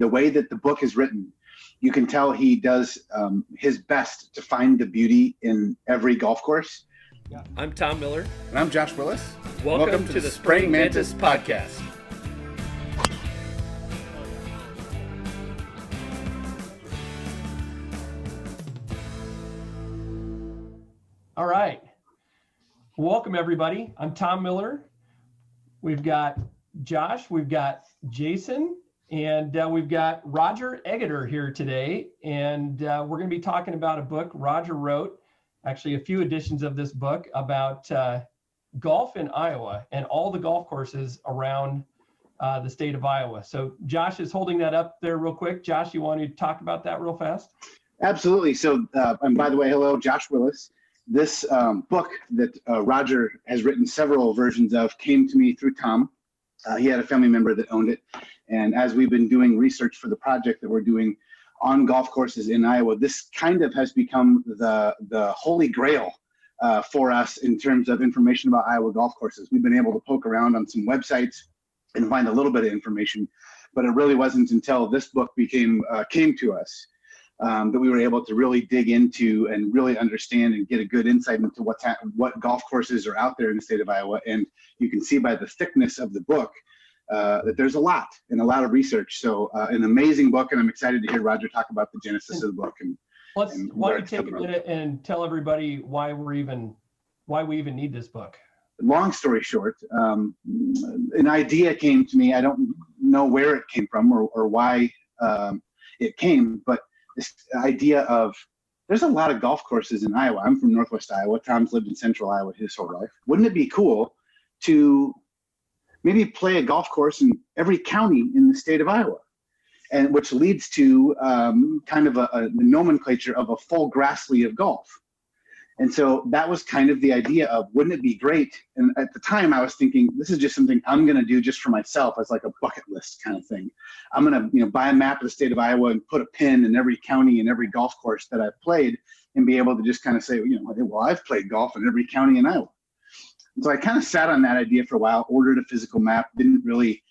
the way that the book is written, you can tell he does his best to find the beauty in every golf course. Yeah. I'm Tom Miller. And I'm Josh Willis. Welcome to the Spraying Mantis podcast. All right. Welcome, everybody. I'm Tom Miller. We've got Josh, we've got Jason, and we've got Roger Aegerter here today. And we're going to be talking about a book Roger wrote, actually a few editions of this book, about golf in Iowa and all the golf courses around the state of Iowa. So Josh is holding that up there real quick. Josh, you want to talk about that real fast? Absolutely. So, and by the way, hello, Josh Willis. This book that Roger has written several versions of came to me through Tom. He had a family member that owned it. And as we've been doing research for the project that we're doing on golf courses in Iowa, this kind of has become the holy grail for us in terms of information about Iowa golf courses. We've been able to poke around on some websites and find a little bit of information, but it really wasn't until this book came to us that we were able to really dig into and really understand and get a good insight into what golf courses are out there in the state of Iowa. And you can see by the thickness of the book that there's a lot and a lot of research. So an amazing book, and I'm excited to hear Roger talk about the genesis of the book. And why don't you take a minute and tell everybody why we even need this book? Long story short, an idea came to me. I don't know where it came from or why it came, but this idea of there's a lot of golf courses in Iowa. I'm from Northwest Iowa. Tom's lived in Central Iowa his whole life. Wouldn't it be cool to maybe play a golf course in every county in the state of Iowa? And which leads to kind of a nomenclature of a full grassly of golf. And so that was kind of the idea of, wouldn't it be great? And at the time I was thinking, this is just something I'm going to do just for myself as like a bucket list kind of thing. I'm going to, buy a map of the state of Iowa and put a pin in every county and every golf course that I've played and be able to just kind of say, well, I've played golf in every county in Iowa. And so I kind of sat on that idea for a while, ordered a physical map, didn't really,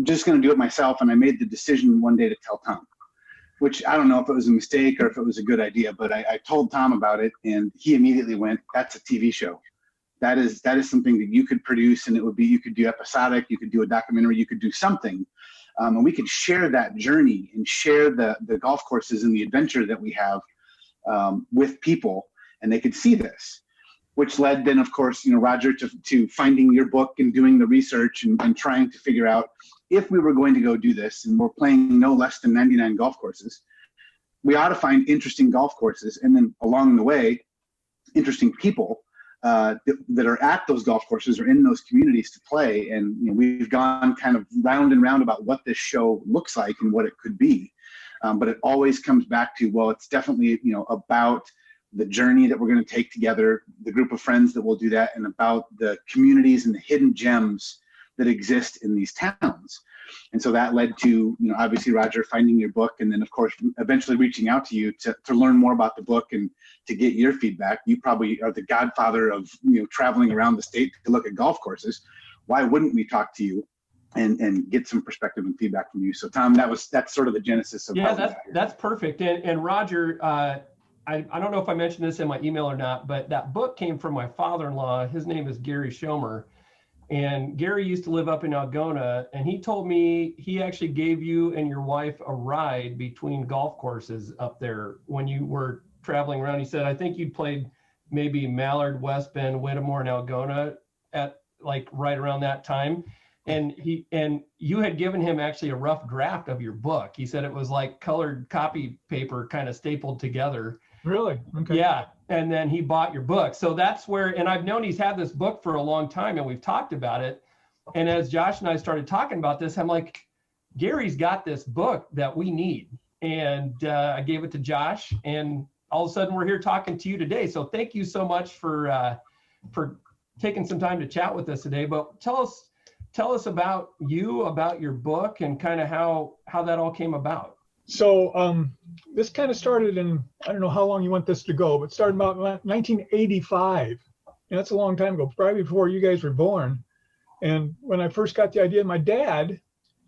just going to do it myself. And I made the decision one day to tell Tom, which I don't know if it was a mistake or if it was a good idea, but I told Tom about it and he immediately went, that's a TV show. That is something that you could produce, and you could do episodic, you could do a documentary, you could do something. And we could share that journey and share the golf courses and the adventure that we have with people, and they could see this, which led then, of course, Roger to finding your book and doing the research and trying to figure out if we were going to go do this, and we're playing no less than 99 golf courses, we ought to find interesting golf courses. And then along the way, interesting people that are at those golf courses or in those communities to play. And we've gone kind of round and round about what this show looks like and what it could be. But it always comes back to, well, it's definitely, about the journey that we're going to take together, the group of friends that will do that, and about the communities and the hidden gems that exist in these towns. And so that led to, obviously Roger finding your book, and then of course eventually reaching out to you to learn more about the book and to get your feedback. You probably are the godfather of traveling around the state to look at golf courses. Why wouldn't we talk to you and get some perspective and feedback from you? So Tom, that's sort of the genesis of that's perfect. And Roger, I don't know if I mentioned this in my email or not, but that book came from my father-in-law. His name is Gary Schomer. And Gary used to live up in Algona, and he told me he actually gave you and your wife a ride between golf courses up there when you were traveling around. He said, I think you played maybe Mallard, West Bend, Whittemore, and Algona at like right around that time. And you had given him actually a rough draft of your book. He said it was like colored copy paper kind of stapled together. Really? Okay. Yeah. And then he bought your book. So that's where, and I've known he's had this book for a long time and we've talked about it. And as Josh and I started talking about this, I'm like, Gary's got this book that we need. And I gave it to Josh, and all of a sudden we're here talking to you today. So thank you so much for taking some time to chat with us today. But tell us about you, about your book, and kind of how that all came about. So this kind of started in, I don't know how long you want this to go, but started about 1985. And that's a long time ago, probably before you guys were born. And when I first got the idea, my dad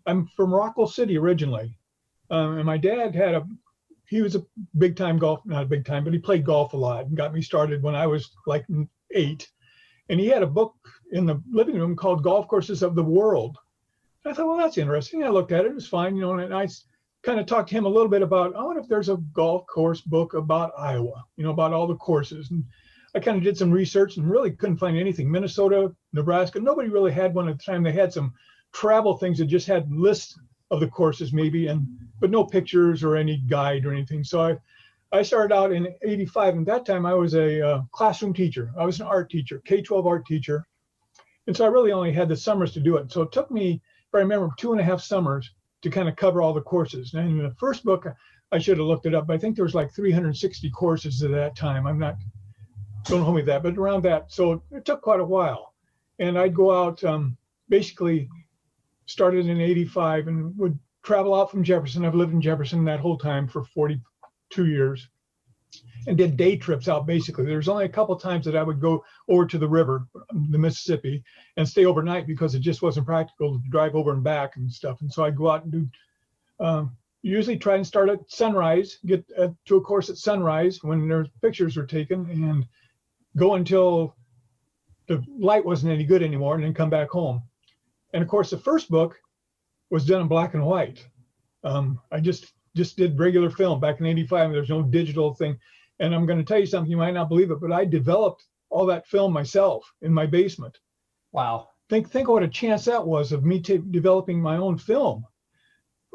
I'm from Rockwell City originally, and my dad he was a big time golf, not a big time, but he played golf a lot and got me started when I was like 8. And he had a book in the living room called Golf Courses of the World. And I thought, well, that's interesting. I looked at it, it was fine, and I kind of talked to him a little bit about, I wonder if there's a golf course book about Iowa, about all the courses. And I kind of did some research and really couldn't find anything. Minnesota, Nebraska, nobody really had one at the time. They had some travel things that just had lists of the courses maybe, but no pictures or any guide or anything. So I started out in '85, and at that time I was a classroom teacher. I was an art teacher, K-12 art teacher. And so I really only had the summers to do it. So it took me, if I remember, 2.5 summers to kind of cover all the courses. And in the first book, I should have looked it up, but I think there was like 360 courses at that time. Don't hold me to that, but around that. So it took quite a while. And I'd go out, basically started in '85 and would travel out from Jefferson. I've lived in Jefferson that whole time for 42 years and did day trips out basically. There was only a couple times that I would go over to the river, the Mississippi, and stay overnight because it just wasn't practical to drive over and back and stuff. And so I'd go out and do, usually try and start at sunrise, get to a course at sunrise when their pictures were taken, and go until the light wasn't any good anymore, and then come back home. And of course, the first book was done in black and white. I just did regular film back in '85. There's no digital thing. And I'm going to tell you something, you might not believe it, but I developed all that film myself in my basement. Wow. Think of what a chance that was of me developing my own film.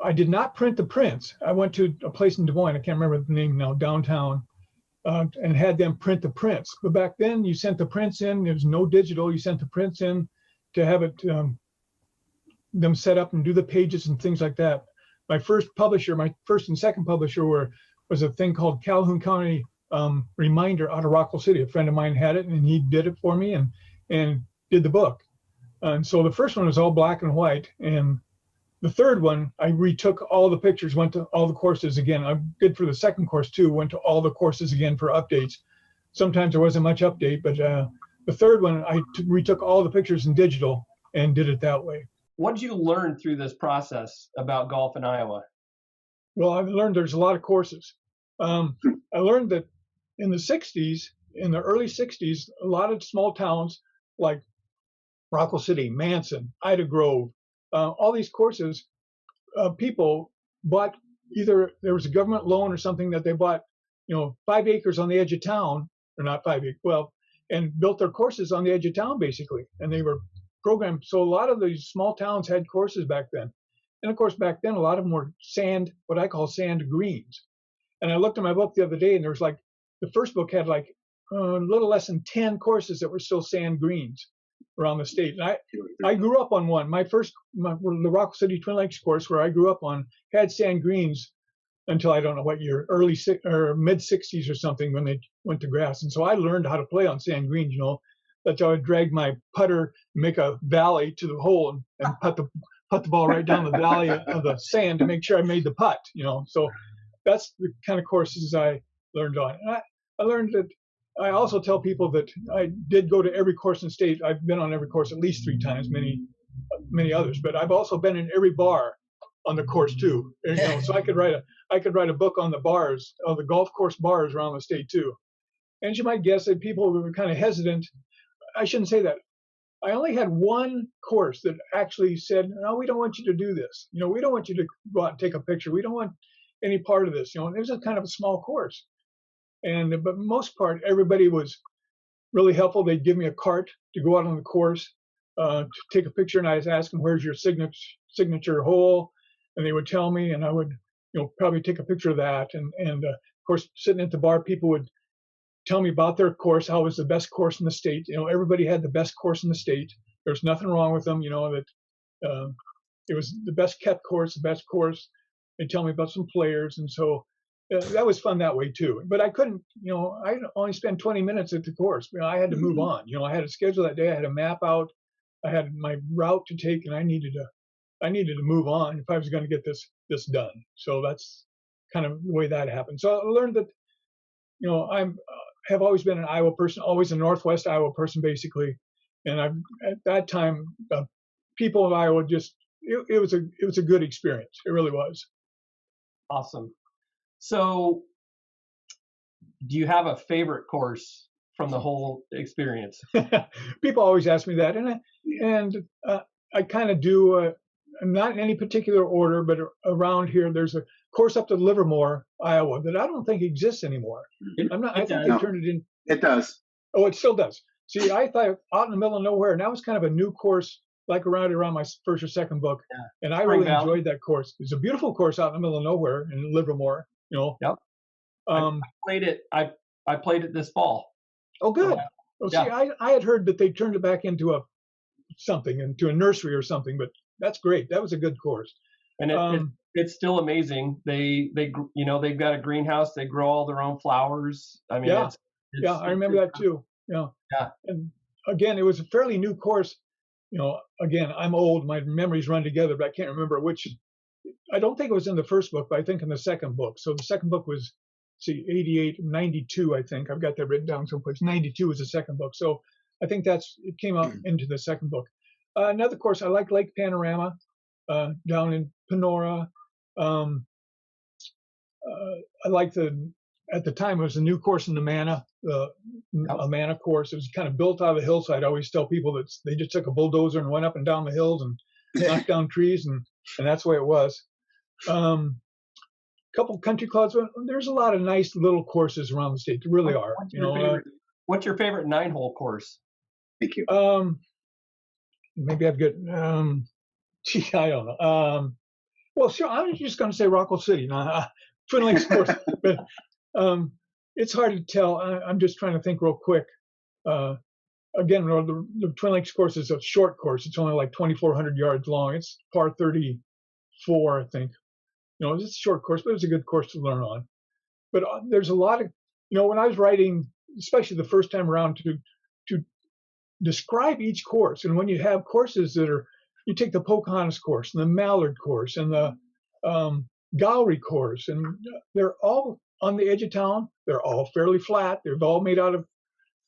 I did not print the prints. I went to a place in Des Moines, I can't remember the name now, downtown, and had them print the prints. But back then, you sent the prints in. There was no digital. You sent the prints in to have it them set up and do the pages and things like that. My first and second publisher was a thing called Calhoun County Reminder out of Rockwell City. A friend of mine had it, and he did it for me and did the book. And so the first one was all black and white, and the third one, I retook all the pictures, went to all the courses again. I did for the second course too, went to all the courses again for updates. Sometimes there wasn't much update, but the third one, I retook all the pictures in digital and did it that way. What did you learn through this process about golf in Iowa? Well, I've learned there's a lot of courses. I learned that in the early 60s, a lot of small towns like Rockwell City, Manson, Ida Grove, all these courses, people bought, either there was a government loan or something that they bought, 5 acres on the edge of town, or not 5 acres, and built their courses on the edge of town basically. And they were programmed. So a lot of these small towns had courses back then. And of course, back then, a lot of them were what I call sand greens. And I looked at my book the other day, and there was the first book had a little less than 10 courses that were still sand greens around the state. And I grew up on one. The Rockwell City Twin Lakes course where I grew up on had sand greens until I don't know what year, mid 60s or something, when they went to grass. And so I learned how to play on sand greens, That's how I would drag my putter, make a valley to the hole, and putt the ball right down the valley of the sand to make sure I made the putt, So that's the kind of courses I learned on. And I learned that I also tell people that I did go to every course in the state. I've been on every course at least 3 times, many others, but I've also been in every bar on the course too. So I could write a book on the bars, of the golf course bars around the state too. And you might guess that people were kind of hesitant. I shouldn't say that. I only had one course that actually said, no, we don't want you to do this. We don't want you to go out and take a picture. We don't want any part of this. It was a kind of a small course. But most part, everybody was really helpful. They'd give me a cart to go out on the course, to take a picture, and I'd ask them, where's your signature hole? And they would tell me, and I would, probably take a picture of that. And of course, sitting at the bar, people would tell me about their course, how it was the best course in the state. Everybody had the best course in the state. There's nothing wrong with them, that it was the best kept course, the best course. They'd tell me about some players. And so that was fun that way too. But I couldn't, I only spent 20 minutes at the course. I had to move on. I had a schedule that day. I had a map out. I had my route to take, and I needed to move on if I was going to get this done. So that's kind of the way that happened. So I learned that, have always been an Iowa person, always a Northwest Iowa person, basically. And at that time, people of Iowa just it was a good experience. It really was. Awesome. So, do you have a favorite course from the whole experience? People always ask me that, and I kind of do. Not in any particular order, but around here, there's a course up to Livermore, Iowa, that I don't think exists anymore. I think they turned it in. It does. Oh, it still does. See, I thought out in the middle of nowhere, and that was kind of a new course, like around my first or second book, and I really enjoyed that course. It's a beautiful course out in the middle of nowhere in Livermore. Yep. I played it. I played it this fall. Oh, good. See, I had heard that they turned it back into into a nursery or something, but that's great. That was a good course. And it's still amazing. They've got a greenhouse. They grow all their own flowers. I mean, I remember that too. Yeah. And again, it was a fairly new course. Again, I'm old. My memories run together, but I can't remember which. I don't think it was in the first book, but I think in the second book. So the second book was, 92, I think. I've got that written down someplace. 92 was the second book. So I think it came out into the second book. Another course, I like Lake Panorama down in Panora. I like at the time, it was a new course in the Manna, a Manna course. It was kind of built out of the hillside. I always tell people that they just took a bulldozer and went up and down the hills and knocked down trees, and that's the way it was. Couple country clubs. There's a lot of nice little courses around the state. There really are. What's your favorite 9-hole course? Thank you. Maybe I've got. I don't know. Well, sure. I'm just going to say Rockwell City, Twin Lakes course, but it's hard to tell. I'm just trying to think real quick. Again, the Twin Lakes course is a short course. It's only like 2,400 yards long. It's par 34, I think. It's a short course, but it's a good course to learn on. But there's a lot of, when I was writing, especially the first time around, to describe each course. And when you have courses you take the Pocahontas course and the Mallard course and the Gowrie course, and they're all on the edge of town. They're all fairly flat. They're all made out of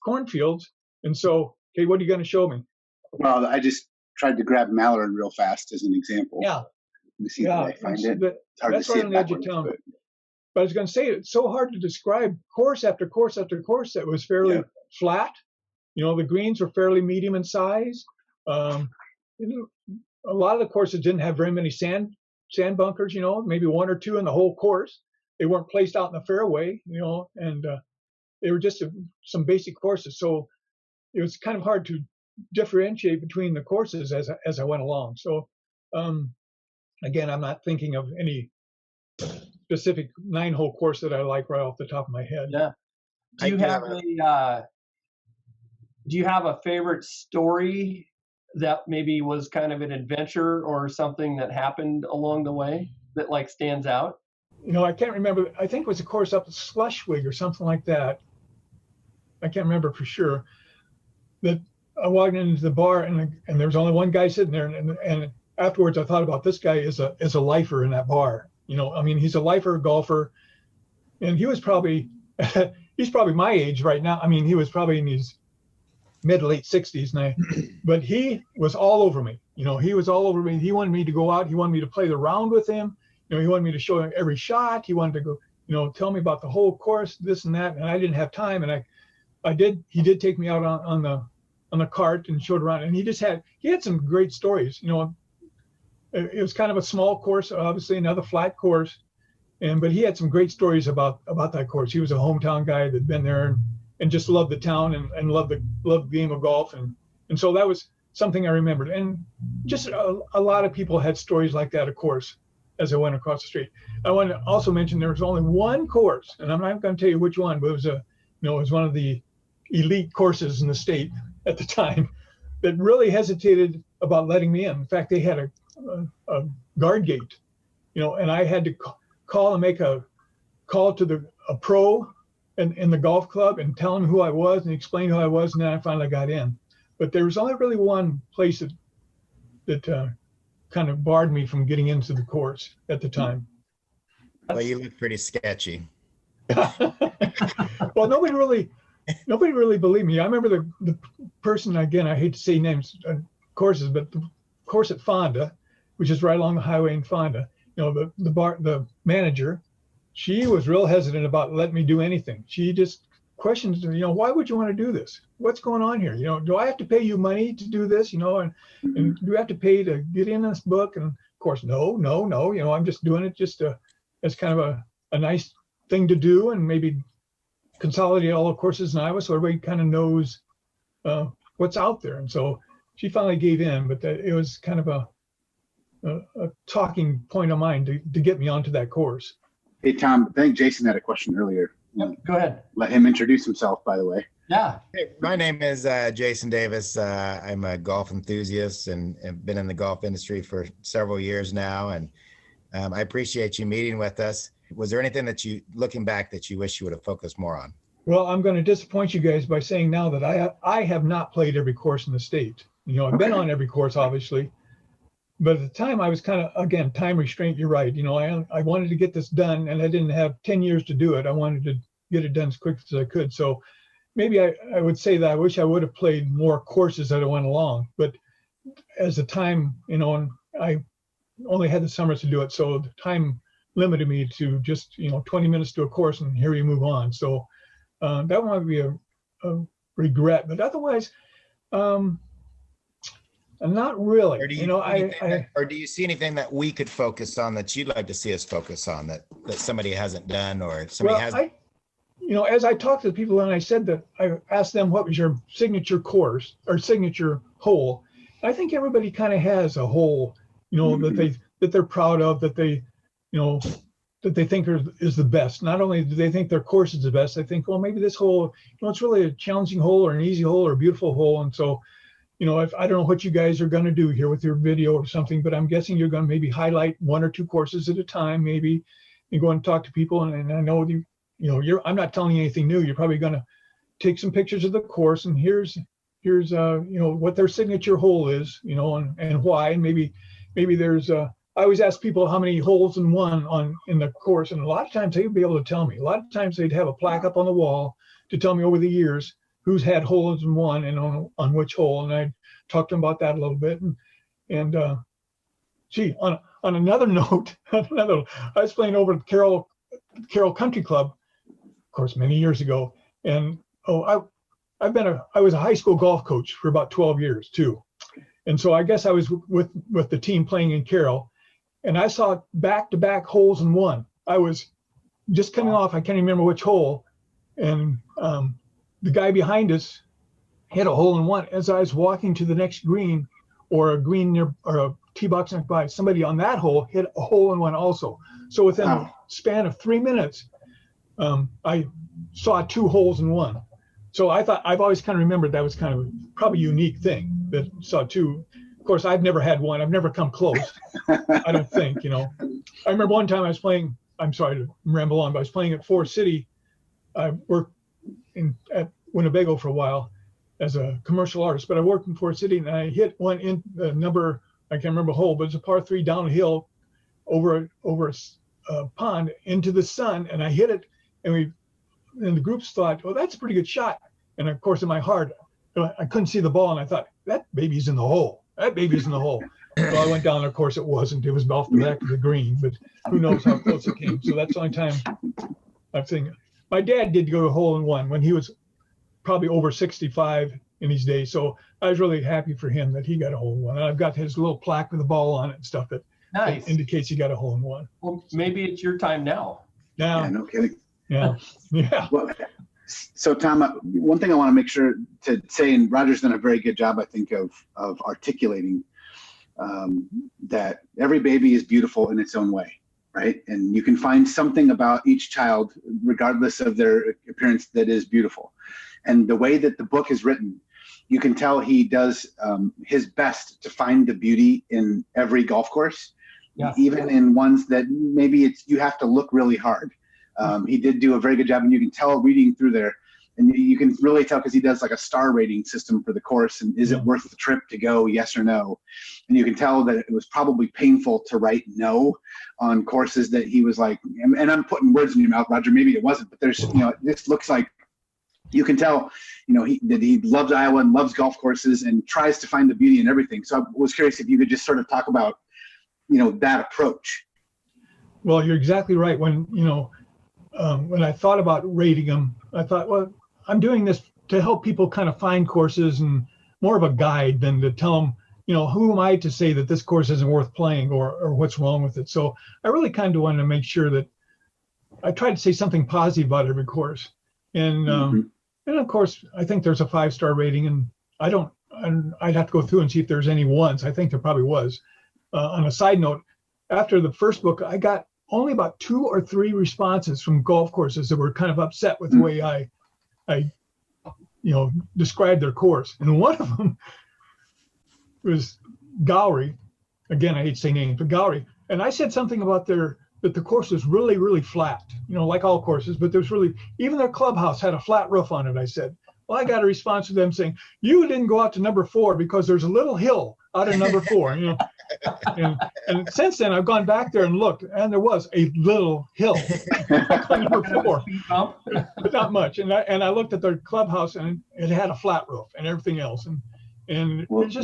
cornfields. And so, okay, what are you going to show me? Well, I just tried to grab Mallard real fast as an example. Yeah. Let me see if I find it. That's right on the edge of town. But I was going to say, it's so hard to describe course after course after course that was fairly flat. The greens were fairly medium in size. A lot of the courses didn't have very many sand bunkers, maybe one or two in the whole course. They weren't placed out in the fairway, and they were just some basic courses. So it was kind of hard to differentiate between the courses as I went along. So again, I'm not thinking of any specific 9-hole course that I like right off the top of my head. Yeah. Do you have a favorite story that maybe was kind of an adventure or something that happened along the way that stands out? I can't remember. I think it was a course up at Slushwig or something like that. I can't remember for sure. That I walked into the bar and there was only one guy sitting there, and afterwards I thought about this guy as a lifer in that bar. He's a lifer, golfer, and he was probably he's probably my age right now. He was probably in his mid to late 60s now, but he was all over me. He was all over me. He wanted me to go out. He wanted me to play the round with him. He wanted me to show him every shot. He wanted to go, tell me about the whole course, this and that. And I didn't have time. And he did take me out on the cart and showed around. And he had some great stories. It was kind of a small course, obviously another flat course. But he had some great stories about that course. He was a hometown guy that'd been there and just loved the town and loved the game of golf. And so that was something I remembered. And just a lot of people had stories like that, of course, as I went across the street. I want to also mention there was only one course, and I'm not going to tell you which one, but it was one of the elite courses in the state at the time that really hesitated about letting me in. In fact, they had a guard gate, and I had to call and make a call to a pro in the golf club and tell him who I was and explain who I was, and then I finally got in. But there was only really one place that kind of barred me from getting into the course at the time. Well, you look pretty sketchy. Well, nobody really believed me. I remember the person, again, I hate to say names, courses, but the course at Fonda, which is right along the highway in Fonda. The manager, she was real hesitant about letting me do anything. She just questions, why would you want to do this? What's going on here? Do I have to pay you money to do this? And do you have to pay to get in this book? And of course, no. I'm just doing it just as kind of a nice thing to do, and maybe consolidate all the courses in Iowa so everybody kind of knows what's out there. And so she finally gave in, but it was kind of a talking point of mine to get me onto that course. Hey, Tom, I think Jason had a question earlier. Yep, go ahead. Let him introduce himself, by the way. Yeah. Hey, my name is Jason Davis. I'm a golf enthusiast and have been in the golf industry for several years now. And I appreciate you meeting with us. Was there anything that looking back, that you wish you would have focused more on? Well, I'm going to disappoint you guys by saying now that I have not played every course in the state. I've been on every course, obviously. But at the time, I was kind of, again, time restraint. You're right. I wanted to get this done, and I didn't have 10 years to do it. I wanted to get it done as quick as I could. So maybe I would say that I wish I would have played more courses as I went along. But as the time, and I only had the summers to do it, so the time limited me to just 20 minutes to a course, and here you move on. So that might be a regret. But otherwise, not really. Or do you see anything that we could focus on that you'd like to see us focus on that somebody hasn't done, or somebody hasn't? As I talked to the people, and I said that I asked them what was your signature course or signature hole. I think everybody kind of has a hole, that they're proud of, that they think is the best. Not only do they think their course is the best, they think, well, maybe this hole, it's really a challenging hole or an easy hole or a beautiful hole. And so, if I don't know what you guys are going to do here with your video or something, but I'm guessing you're going to maybe highlight one or two courses at a time, maybe, and go and talk to people. And I know I'm not telling you anything new. You're probably going to take some pictures of the course, and here's what their signature hole is, and why, and maybe there's I always ask people how many holes in one in the course, and a lot of times they'd be able to tell me. A lot of times they'd have a plaque up on the wall to tell me over the years who's had holes in one and on which hole, and I talked to them about that a little bit. And on another note, I was playing over at Carroll Country Club, of course, many years ago, and I was a high school golf coach for about 12 years too, and so I guess I was with the team playing in Carroll, and I saw back-to-back holes in one. I was just coming off, I can't remember which hole, and the guy behind us hit a hole in one. As I was walking to the next green, or a green near, or a tee box nearby, somebody on that hole hit a hole in one also. So within a span of 3 minutes, I saw two holes in one. So I've always kind of remembered that was kind of probably a unique thing, that saw two. Of course, I've never had one. I've never come close. I don't think, I remember one time I was playing, I'm sorry to ramble on, but I was playing at Forest City. I worked at Winnebago for a while as a commercial artist, but I worked in Forest City, and I hit one in the number, I can't remember the hole, but it's a par 3 downhill over a pond into the sun, and I hit it, and the groups thought, well, that's a pretty good shot. And of course, in my heart, I couldn't see the ball, and I thought, that baby's in the hole. That baby's in the hole. So I went down, and of course it wasn't. It was off the back of the green, but who knows how close it came. So that's the only time I'm thinking. My dad did go to hole in one when he was probably over 65 in these days. So I was really happy for him that he got a hole in one. And I've got his little plaque with a ball on it and stuff that indicates he got a hole in one. Well, maybe it's your time now. Yeah, no kidding. Yeah. Yeah. Well, so Tom, one thing I want to make sure to say, and Roger's done a very good job, I think, of articulating that every baby is beautiful in its own way, right? And you can find something about each child, regardless of their appearance, that is beautiful. And the way that the book is written, you can tell he does his best to find the beauty in every golf course, even in ones that maybe you have to look really hard. He did do a very good job, and you can tell reading through there, and you can really tell because he does like a star rating system for the course, and is it worth the trip to go, yes or no? And you can tell that it was probably painful to write no on courses that he was like, and I'm putting words in your mouth, Roger, maybe it wasn't, but there's, this looks like, you can tell, that he loves Iowa and loves golf courses and tries to find the beauty in everything. So I was curious if you could just sort of talk about that approach. Well, you're exactly right. When when I thought about rating them, I thought, well, I'm doing this to help people kind of find courses and more of a guide than to tell them, who am I to say that this course isn't worth playing or what's wrong with it. So I really kind of wanted to make sure that I tried to say something positive about every course. And and of course, I think there's a 5-star rating, and I'd have to go through and see if there's any ones. I think there probably was. On a side note, after the first book, I got only about 2 or 3 responses from golf courses that were kind of upset with the way I described their course. And one of them was Gowrie. Again, I hate to say names, but Gowrie. And I said something about that the course was really, really flat, like all courses, but there's really, even their clubhouse had a flat roof on it, I said. Well, I got a response from them saying, you didn't go out to number 4 because there's a little hill out of number 4, And since then, I've gone back there and looked, and there was a little hill on number 4, but not much. And I looked at their clubhouse, and it had a flat roof and everything else. And well, it's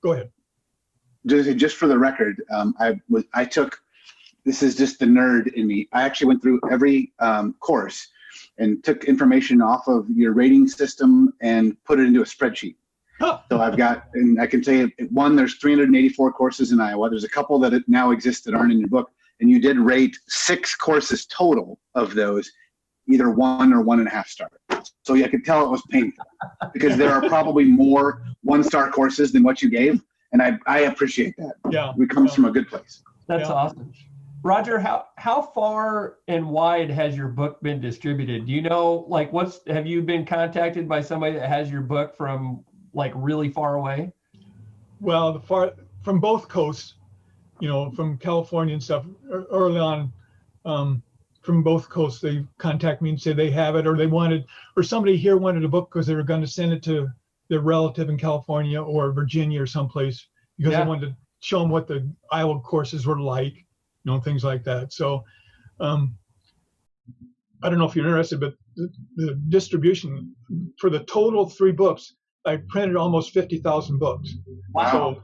go ahead. Just for the record, I took, this is just the nerd in me. I actually went through every course and took information off of your rating system and put it into a spreadsheet. Huh. So I've got, and I can tell you, one, there's 384 courses in Iowa. There's a couple that now exist that aren't in your book. And you did rate 6 courses total of those, either 1 or 1.5 star. So I could tell it was painful because there are probably more 1-star courses than what you gave. And I appreciate that. Yeah. It comes from a good place. That's awesome. Roger, how far and wide has your book been distributed? Do you know, like, have you been contacted by somebody that has your book from like really far away? Well, from both coasts, from California and stuff. Early on, from both coasts, they contact me and say they have it, or somebody here wanted a book because they were going to send it to their relative in California or Virginia or someplace because they wanted to show them what the Iowa courses were like. Things like that. So I don't know if you're interested, but the distribution for the total 3 books, I printed almost 50,000 books. Wow. So,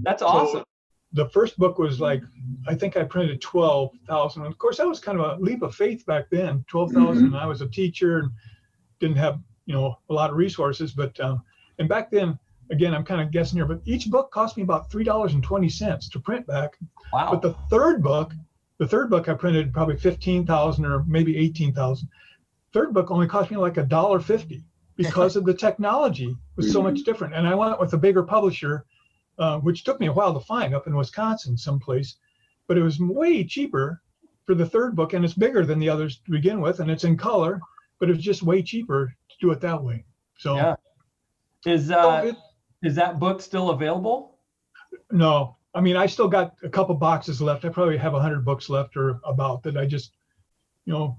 that's awesome. So the first book was like, I think I printed 12,000. Of course, that was kind of a leap of faith back then, 12,000. I was a teacher and didn't have, a lot of resources. But, and back then, again, I'm kind of guessing here, but each book cost me about $3.20 to print back. Wow. But the third book I printed probably 15,000 or maybe 18,000. Third book only cost me like $1.50 because of the technology was so much different. And I went with a bigger publisher, which took me a while to find up in Wisconsin someplace, but it was way cheaper for the third book, and it's bigger than the others to begin with, and it's in color, but it was just way cheaper to do it that way. So yeah. Is that book still available? No. I mean, I still got a couple boxes left. I probably have 100 books left or about that. I just, I'll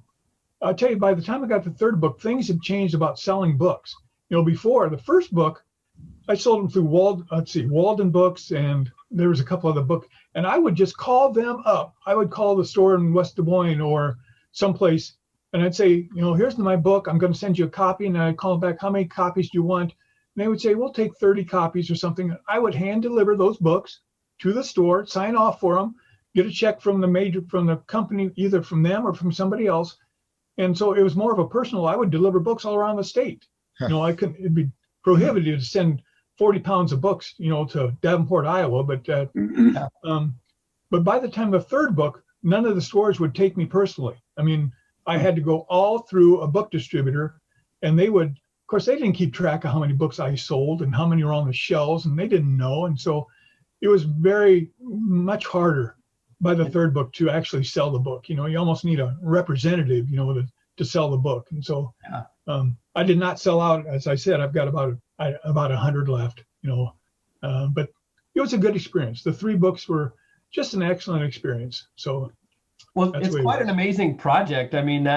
tell you, by the time I got the third book, things had changed about selling books. Before the first book, I sold them through Walden Books, and there was a couple other books, and I would just call them up. I would call the store in West Des Moines or someplace, and I'd say, here's my book. I'm going to send you a copy, and I'd call them back. How many copies do you want? And they would say, we'll take 30 copies or something. I would hand deliver those books to the store, sign off for them, get a check from the company, either from them or from somebody else. And so it was more of a personal, I would deliver books all around the state. It'd be prohibited to send 40 pounds of books, to Davenport, Iowa. But by the time the third book, none of the stores would take me personally. I mean, I had to go all through a book distributor, and they would, of course, they didn't keep track of how many books I sold and how many were on the shelves, and they didn't know. And so it was very much harder by the third book to actually sell the book. You almost need a representative, to sell the book. And so I did not sell out. As I said, I've got about 100 left, but it was a good experience. The 3 books were just an excellent experience. So, well, it's quite an amazing project. I mean,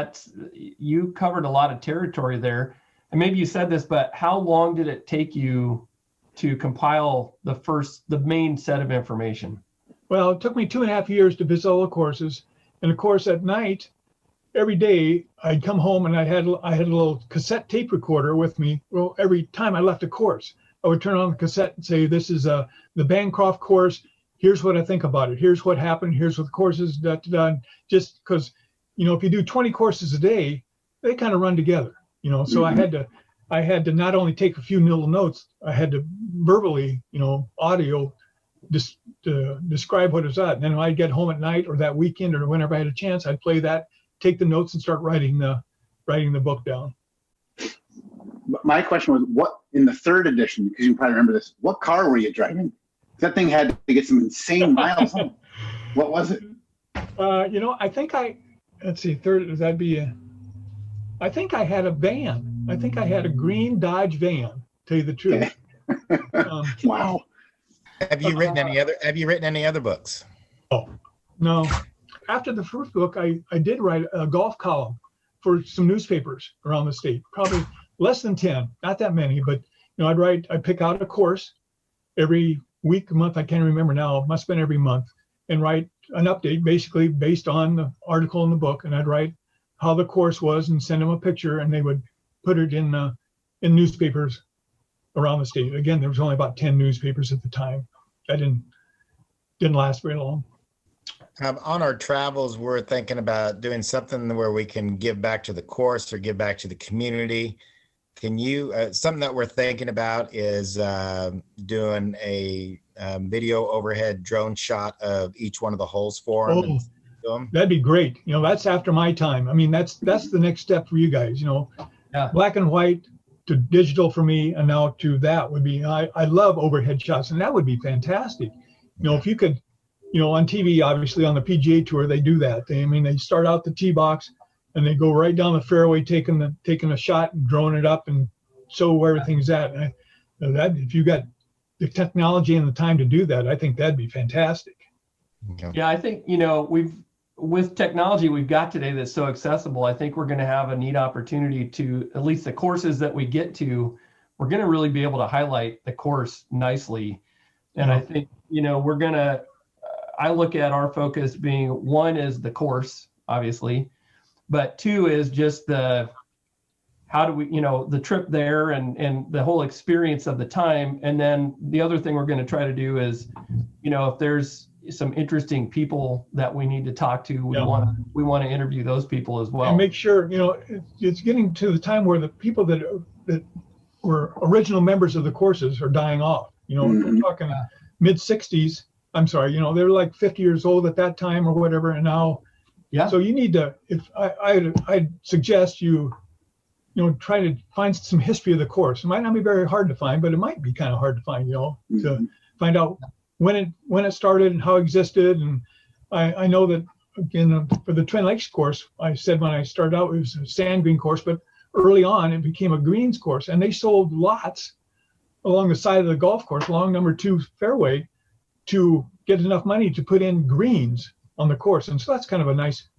you covered a lot of territory there. And maybe you said this, but how long did it take you to compile the main set of information? Well, it took me 2.5 years to visit all the courses. And of course, at night, every day I'd come home and I had a little cassette tape recorder with me. Well, every time I left a course, I would turn on the cassette and say, this is the Bancroft course. here's what I think about it. Here's what happened. Here's what the courses done. Just because, if you do 20 courses a day, they kind of run together, So I had to not only take a few little notes, I had to verbally, audio, describe what it was at. And then when I'd get home at night or that weekend or whenever I had a chance, I'd play that, take the notes, and start writing the book down. My question was, what in the third edition? Because you probably remember this. What car were you driving? That thing had to get some insane miles on. What was it? I think let's see, I think I had a van. I think I had a green Dodge van, to tell you the truth. Wow. Have you written any other books? Oh, no. After the first book, I did write a golf column for some newspapers around the state, probably less than 10, not that many, but I'd pick out a course every week, month, I can't remember now, it must have been every month, and write an update basically based on the article in the book. And I'd write how the course was and send them a picture, and they would put it in newspapers around the state. Again, there was only about 10 newspapers at the time. That didn't last very long. On our travels, we're thinking about doing something where we can give back to the course or give back to the community. Can you, something that we're thinking about is doing a video overhead drone shot of each one of the holes for them. Oh, that'd be great. That's after my time. I mean, that's the next step for you guys, Yeah. Black and white to digital for me, and now to that would be, I love overhead shots, and that would be fantastic. If you could, on TV, obviously on the PGA Tour, they do that. They start out the tee box and they go right down the fairway, taking a shot and drawing it up and show where everything's at. And that, if you got the technology and the time to do that, I think that'd be fantastic. Okay. Yeah, I think, with technology we've got today that's so accessible, I think we're going to have a neat opportunity to, at least the courses that we get to, we're going to really be able to highlight the course nicely. And I think, we're going to, I look at our focus being, one is the course, obviously, but two is just how do we, the trip there and the whole experience of the time. And then the other thing we're going to try to do is, if there's some interesting people that we need to talk to, we want to interview those people as well. And make sure, it's getting to the time where the people that were original members of the courses are dying off. We're talking mid 60s. I'm sorry, they were like 50 years old at that time or whatever, and now. Yeah. So you need to, I'd suggest you try to find some history of the course. It might not be very hard to find, but it might be kind of hard to find, to find out when it started and how it existed. And I know that, again, for the Twin Lakes course, I said when I started out, it was a sand green course, but early on it became a greens course, and they sold lots along the side of the golf course, along number 2 fairway, to get enough money to put in greens on the course. And so that's kind of a nice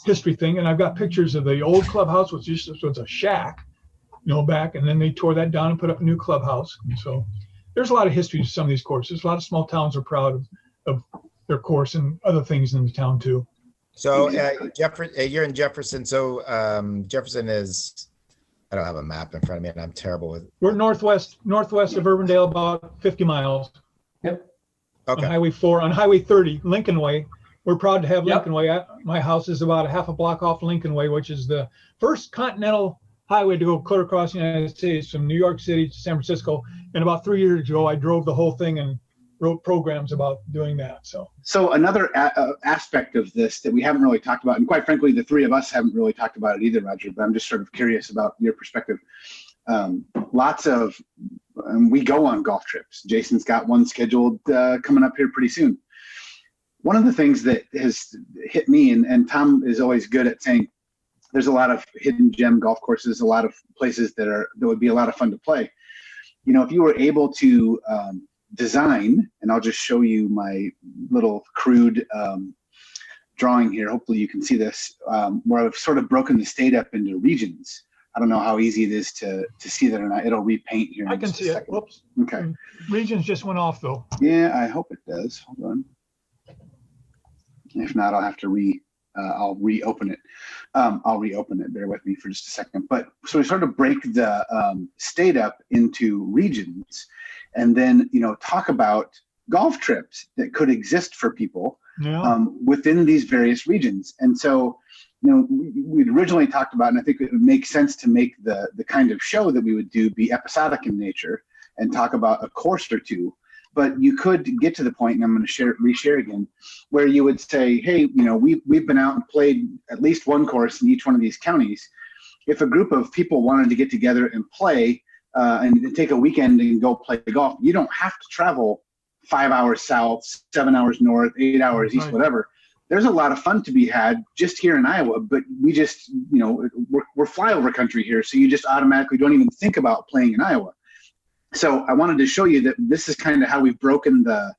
history thing. And I've got pictures of the old clubhouse, which was a shack, back, and then they tore that down and put up a new clubhouse. And so there's a lot of history to some of these courses. A lot of small towns are proud of their course and other things in the town too. So you're in Jefferson. So Jefferson is, I don't have a map in front of me and I'm terrible with. We're northwest of Urbandale, about 50 miles. Yep. Okay. On Highway 4, on Highway 30, Lincoln Way. We're proud to have Lincoln Way. My house is about a half a block off Lincoln Way, which is the first continental highway to go clear across the United States from New York City to San Francisco. And about 3 years ago, I drove the whole thing and wrote programs about doing that. So another aspect of this that we haven't really talked about, and quite frankly, the three of us haven't really talked about it either, Roger, but I'm just sort of curious about your perspective. We go on golf trips. Jason's got one scheduled coming up here pretty soon. One of the things that has hit me, and Tom is always good at saying, there's a lot of hidden gem golf courses, a lot of places that would be a lot of fun to play. If you were able to design, and I'll just show you my little crude drawing here. Hopefully you can see this, where I've sort of broken the state up into regions. I don't know how easy it is to see that or not. It'll repaint here. I can see it. Whoops. Okay. Regions just went off though. Yeah, I hope it does. Hold on. If not, I'll have to I'll reopen it. I'll reopen it. Bear with me for just a second. But so we sort of break the state up into regions, and then talk about golf trips that could exist for people Yeah. within these various regions. And so, we'd originally talked about, and I think it would make sense to make the kind of show that we would do be episodic in nature and talk about a course or two. But you could get to the point, and I'm going to reshare again, where you would say, hey, we've been out and played at least one course in each one of these counties. If a group of people wanted to get together and play and take a weekend and go play golf, you don't have to travel 5 hours south, 7 hours north, 8 hours east, whatever. There's a lot of fun to be had just here in Iowa, but we just, we're flyover country here. So you just automatically don't even think about playing in Iowa. So I wanted to show you that this is kind of how we've broken the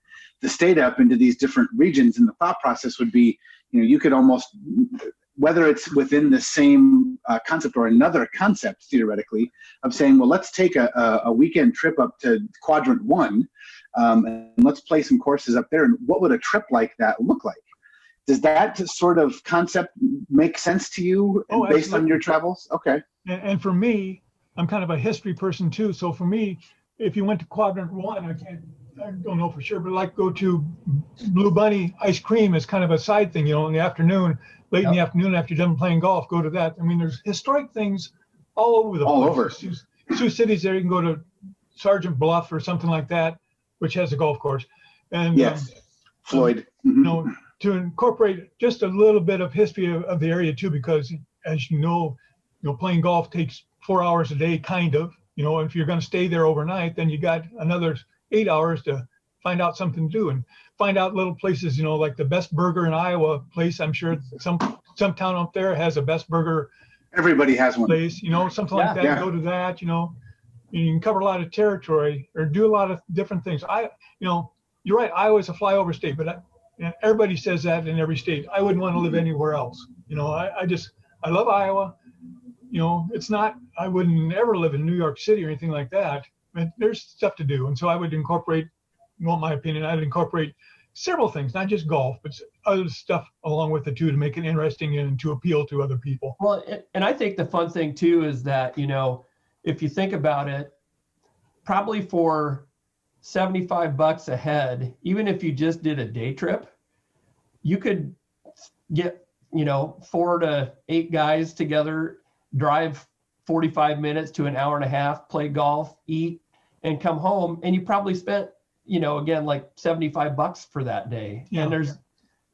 state up into these different regions. And the thought process would be, you could almost, whether it's within the same concept or another concept, theoretically, of saying, well, let's take a weekend trip up to Quadrant 1 and let's play some courses up there. And what would a trip like that look like? Does that sort of concept make sense to you based on your travels? Okay. And for me, I'm kind of a history person too. So for me, if you went to Quadrant 1, I don't know for sure, but like go to Blue Bunny ice cream is kind of a side thing, in the afternoon, late in the afternoon after you're done playing golf, go to that. I mean, there's historic things all over the place. All over. Sioux City's there. You can go to Sergeant Bluff or something like that, which has a golf course. And yes, Floyd. To incorporate just a little bit of history of the area too, because as you know, playing golf takes 4 hours a day, kind of. If you're going to stay there overnight, then you got another 8 hours to find out something to do and find out little places, like the best burger in Iowa place. I'm sure some town up there has a best burger. Everybody has one place, something like that. Yeah. Go to that, you can cover a lot of territory or do a lot of different things. You're right. Iowa's a flyover state, but everybody says that in every state. I wouldn't want to live anywhere else. I love Iowa. It's not, I wouldn't ever live in New York City or anything like that, but there's stuff to do. And so I would incorporate, my opinion, I would incorporate several things, not just golf, but other stuff along with it too, to make it interesting and to appeal to other people. Well, and I think the fun thing too is that, if you think about it, probably for $75 a head, even if you just did a day trip, you could get, 4 to 8 guys together, drive 45 minutes to an hour and a half, play golf, eat, and come home. And you probably spent, again, like $75 for that day. Yeah. And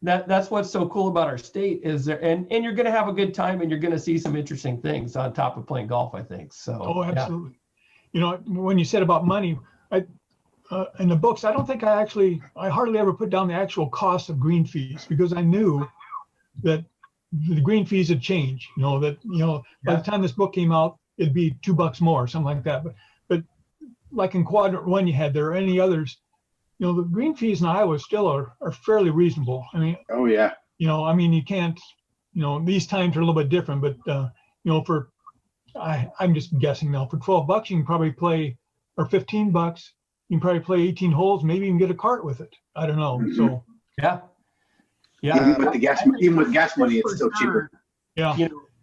that's what's so cool about our state is there, and you're going to have a good time and you're going to see some interesting things on top of playing golf, I think. So. Oh, absolutely. Yeah. When you said about money, in the books, I don't think I hardly ever put down the actual cost of green fees because I knew that the green fees had changed, by the time this book came out, it'd be $2 more, something like that. But like in Quadrant 1 you had there or any others, the green fees in Iowa still are fairly reasonable. I mean, oh yeah. You can't, these times are a little bit different, but I'm just guessing now, for $12 you can probably play, or $15, you can probably play 18 holes, maybe even get a cart with it. I don't know. Mm-hmm. So yeah. Even with gas money, it's still cheaper. Yeah.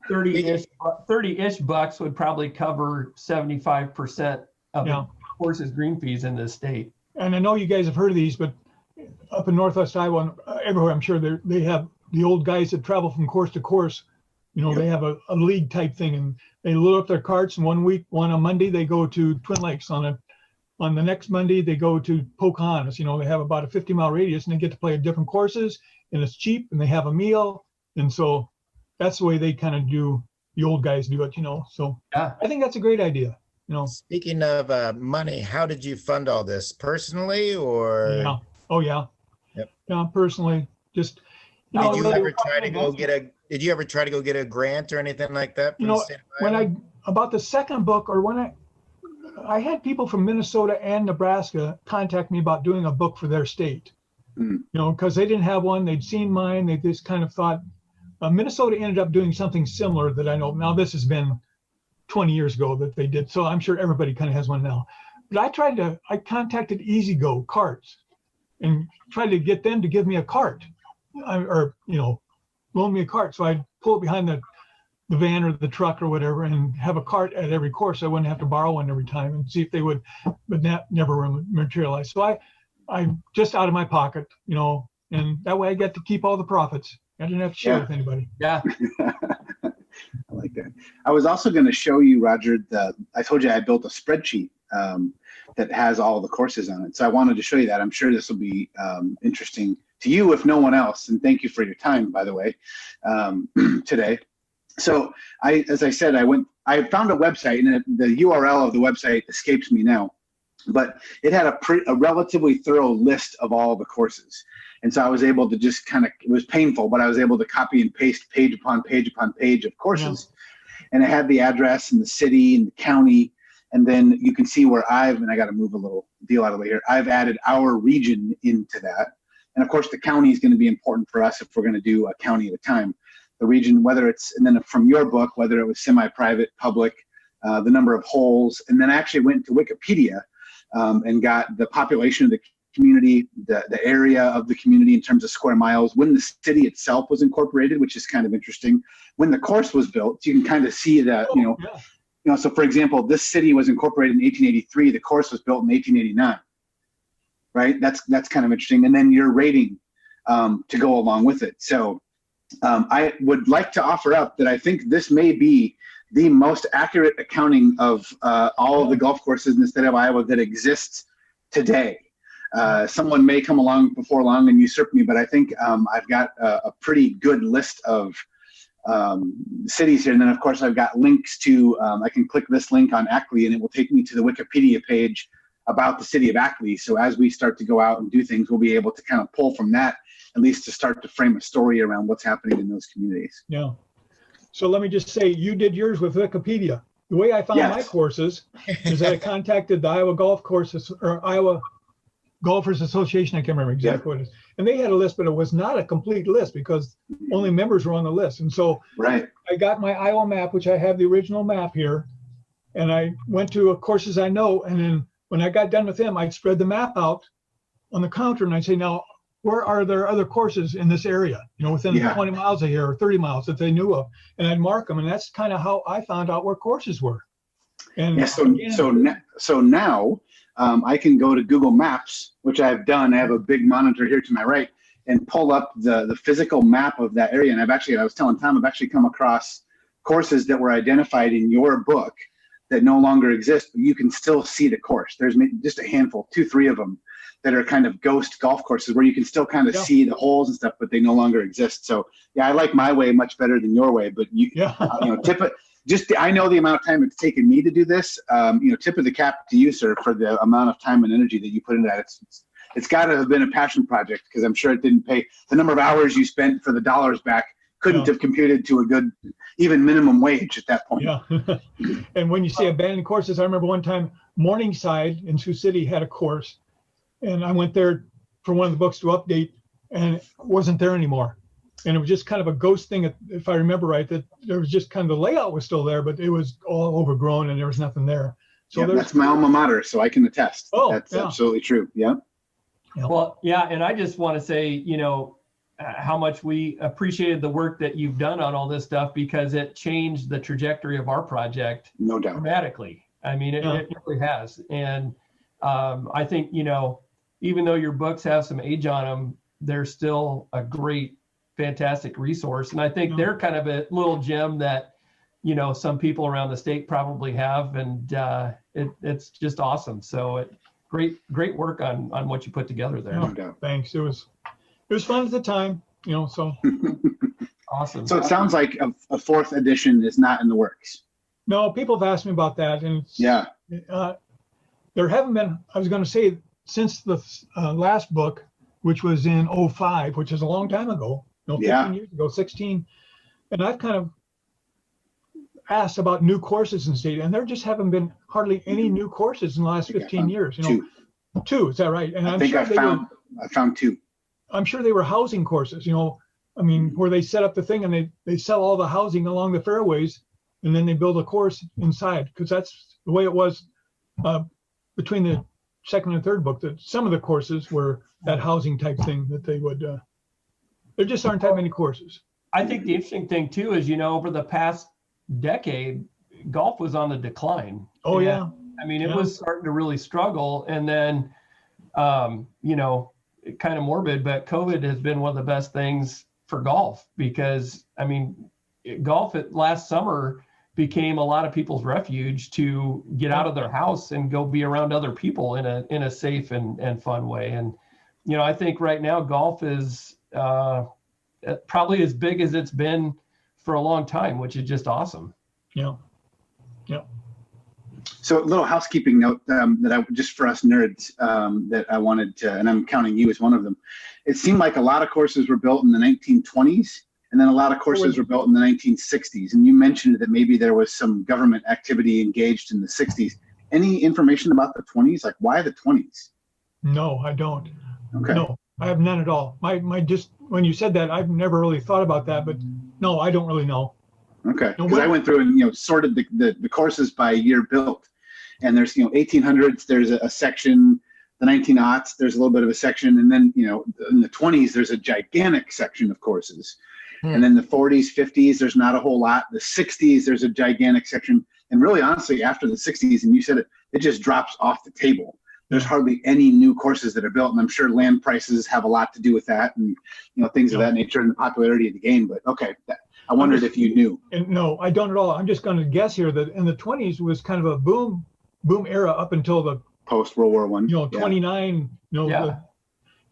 30-ish bucks would probably cover 75% of the course's green fees in this state. And I know you guys have heard of these, but up in Northwest Iowa, everywhere, I'm sure they have the old guys that travel from course to course. They have a league type thing, and they load up their carts. And on a Monday, they go to Twin Lakes. On the next Monday, they go to Pocahontas. They have about a 50-mile radius, and they get to play at different courses, and it's cheap, and they have a meal. And so that's the way they kind of do, the old guys do it, So yeah. I think that's a great idea. Speaking of money, how did you fund all this? Personally or? Yeah. Oh, yeah. Yep. Yeah, personally. Just, Did you ever try to go get a grant or anything like that? About the second book, or when I had people from Minnesota and Nebraska contact me about doing a book for their state, because they didn't have one. They'd seen mine. They just kind of thought, Minnesota ended up doing something similar that I know. Now, this has been 20 years ago that they did. So I'm sure everybody kind of has one now. But I contacted EasyGo Carts and tried to get them to give me a cart loan me a cart. So I'd pull it behind the van or the truck or whatever and have a cart at every course. I wouldn't have to borrow one every time and see if they would, but that never materialized. So I'm just out of my pocket, and that way I get to keep all the profits. I didn't have to share with anybody. Yeah. I like that. I was also going to show you, Roger, I told you I built a spreadsheet that has all the courses on it. So I wanted to show you that. I'm sure this will be interesting to you, if no one else. And thank you for your time, by the way, today. So as I said, I found a website, and the URL of the website escapes me now, but it had a relatively thorough list of all the courses. And so I was able to just it was painful, but I was able to copy and paste page upon page upon page of courses. Yeah. And it had the address and the city and the county. And then you can see where and I got to move a little deal out of the way here. I've added our region into that. And of course, the county is going to be important for us if we're going to do a county at a time. The region, and then from your book, whether it was semi-private, public, the number of holes. And then I actually went to Wikipedia and got the population of the community, the area of the community in terms of square miles, when the city itself was incorporated, which is kind of interesting, when the course was built. So you can kind of see that, so for example, this city was incorporated in 1883, the course was built in 1889, right? That's kind of interesting. And then your rating to go along with it. So I would like to offer up that I think this may be the most accurate accounting of all of the golf courses in the state of Iowa that exists today. Someone may come along before long and usurp me, but I think I've got a pretty good list of cities here. And then of course I've got links to, I can click this link on Ackley and it will take me to the Wikipedia page about the city of Ackley. So as we start to go out and do things, we'll be able to kind of pull from that, at least to start to frame a story around what's happening in those communities. Yeah. So let me just say, you did yours with Wikipedia. The way I found my courses is that I contacted the Iowa Golf Courses or Iowa Golfers Association. I can't remember exactly what it is. And they had a list, but it was not a complete list because only members were on the list. And so I got my Iowa map, which I have the original map here. And I went to courses I know. And then when I got done with them, I'd spread the map out on the counter and I'd say, now, where are there other courses in this area, within 20 miles of here or 30 miles that they knew of? And I'd mark them. And that's kind of how I found out where courses were. And so now I can go to Google Maps, which I've done. I have a big monitor here to my right, and pull up the physical map of that area. And I was telling Tom, I've actually come across courses that were identified in your book that no longer exist, but you can still see the course. There's just a handful, 2-3 of them that are kind of ghost golf courses where you can still kind of see the holes and stuff, but they no longer exist. So I like my way much better than your way, but I know the amount of time it's taken me to do this. Tip of the cap to you, sir, for the amount of time and energy that you put into that. It's got to have been a passion project because I'm sure it didn't pay. The number of hours you spent for the dollars back couldn't have computed to a good, even minimum wage at that point. Yeah. And when you say abandoned courses, I remember one time Morningside in Sioux City had a course, and I went there for one of the books to update, and it wasn't there anymore. And it was just kind of a ghost thing, if I remember right, that there was just kind of the layout was still there, but it was all overgrown and there was nothing there. So that's my alma mater, so I can attest. That's absolutely true. Yeah. Well, and I just want to say, how much we appreciated the work that you've done on all this stuff because it changed the trajectory of our project. No doubt. Dramatically. I mean, it really has. And I think, even though your books have some age on them, they're still a great, fantastic resource. And I think they're kind of a little gem that, some people around the state probably have. And it's just awesome. So great work on what you put together there. No doubt. Thanks. It was fun at the time, so. Awesome. So it sounds like a fourth edition is not in the works. No, people have asked me about that. And there haven't been, I was going to say, since the last book, which was in 2005, which is a long time ago, 15 years ago, 16. And I've kind of asked about new courses in the state, and there just haven't been hardly any new courses in the last 15 years. Two, is that right? And I found 2. I'm sure they were housing courses, where they set up the thing and they sell all the housing along the fairways, and then they build a course inside, because that's the way it was between the second and third book, that some of the courses were that housing type thing that they would, there just aren't that many courses. I think the interesting thing too is, over the past decade, golf was on the decline. Oh, and, I mean, it was starting to really struggle. And then, you know, kind of morbid, but COVID has been one of the best things for golf because, I mean, golf last summer became a lot of people's refuge to get out of their house and go be around other people in a safe and fun way. And, you know, I think right now golf is probably as big as it's been for a long time, which is just awesome. Yeah. Yeah. So a little housekeeping note that I just for us nerds that I wanted to, and I'm counting you as one of them. It seemed like a lot of courses were built in the 1920s, and then a lot of courses were built in the 1960s. And you mentioned that maybe there was some government activity engaged in the 60s. Any information about the 20s? Like why the 20s? No, I don't. Okay. No, I have none at all. My just when you said that, I've never really thought about that, but no, I don't really know. Okay, because I went through and sorted the courses by year built, and there's 1800s there's a section, the 1900s there's a little bit of a section, and then in the 20s there's a gigantic section of courses, and then the 40s 50s there's not a whole lot. The 60s there's a gigantic section, and really honestly after the 60s, and you said it just drops off the table. There's hardly any new courses that are built, and I'm sure land prices have a lot to do with that, and things of that nature, and the popularity of the game. But okay. I wondered if you knew. And no, I don't at all. I'm just going to guess here that in the 20s was kind of a boom era up until the post World War I. 29. Yeah.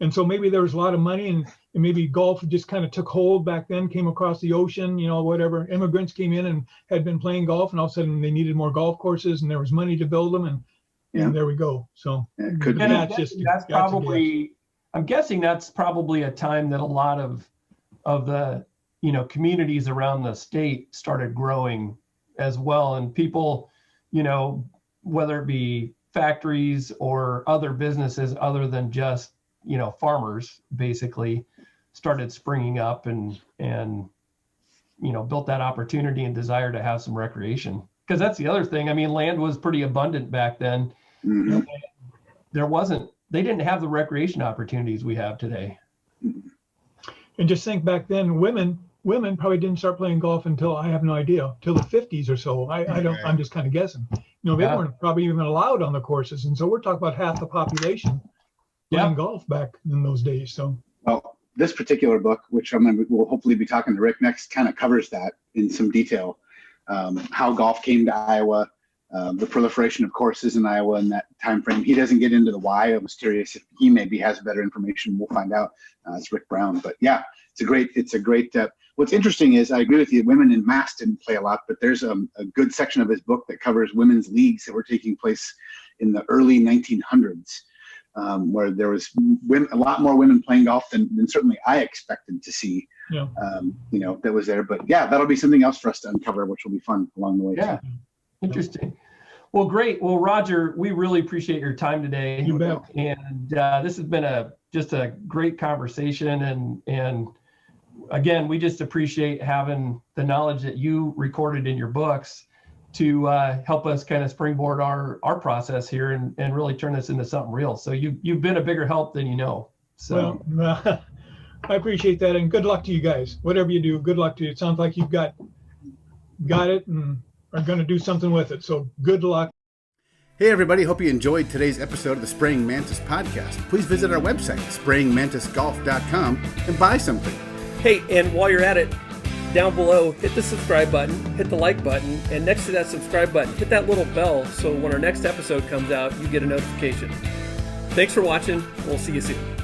And so maybe there was a lot of money, and maybe golf just kind of took hold back then. Came across the ocean, whatever. Immigrants came in and had been playing golf, and all of a sudden they needed more golf courses, and there was money to build them, and there we go. So it could be. That's probably. I'm guessing that's probably a time that a lot of the communities around the state started growing as well. And people, whether it be factories or other businesses other than just, farmers basically started springing up and built that opportunity and desire to have some recreation. Because that's the other thing. I mean, land was pretty abundant back then. Mm-hmm. They didn't have the recreation opportunities we have today. And just think back then, women probably didn't start playing golf until, I have no idea, till the 50s or so. I'm just kind of guessing. They weren't probably even allowed on the courses. And so we're talking about half the population playing golf back in those days. So, well, this particular book, which we'll hopefully be talking to Rick next, kind of covers that in some detail. How golf came to Iowa, the proliferation of courses in Iowa in that time frame. He doesn't get into the why. I was curious if he maybe has better information. We'll find out. It's Rick Brown. But yeah, it's a great. What's interesting is, I agree with you, women in mass didn't play a lot, but there's a good section of his book that covers women's leagues that were taking place in the early 1900s, where there was a lot more women playing golf than certainly I expected to see. Yeah. That was there. But yeah, that'll be something else for us to uncover, which will be fun along the way. Yeah. Too. Interesting. Well, great. Well, Roger, we really appreciate your time today. You bet. And this has been just a great conversation. And again, we just appreciate having the knowledge that you recorded in your books to help us kind of springboard our process here and really turn this into something real. So you've been a bigger help than you know. So well, I appreciate that, and good luck to you guys. Whatever you do, good luck to you. It sounds like you've got it and are going to do something with it. So good luck. Hey everybody, hope you enjoyed today's episode of the Spraying Mantis podcast. Please visit our website, sprayingmantisgolf.com, and buy something. Hey, and while you're at it, down below, hit the subscribe button, hit the like button, and next to that subscribe button, hit that little bell so when our next episode comes out, you get a notification. Thanks for watching. We'll see you soon.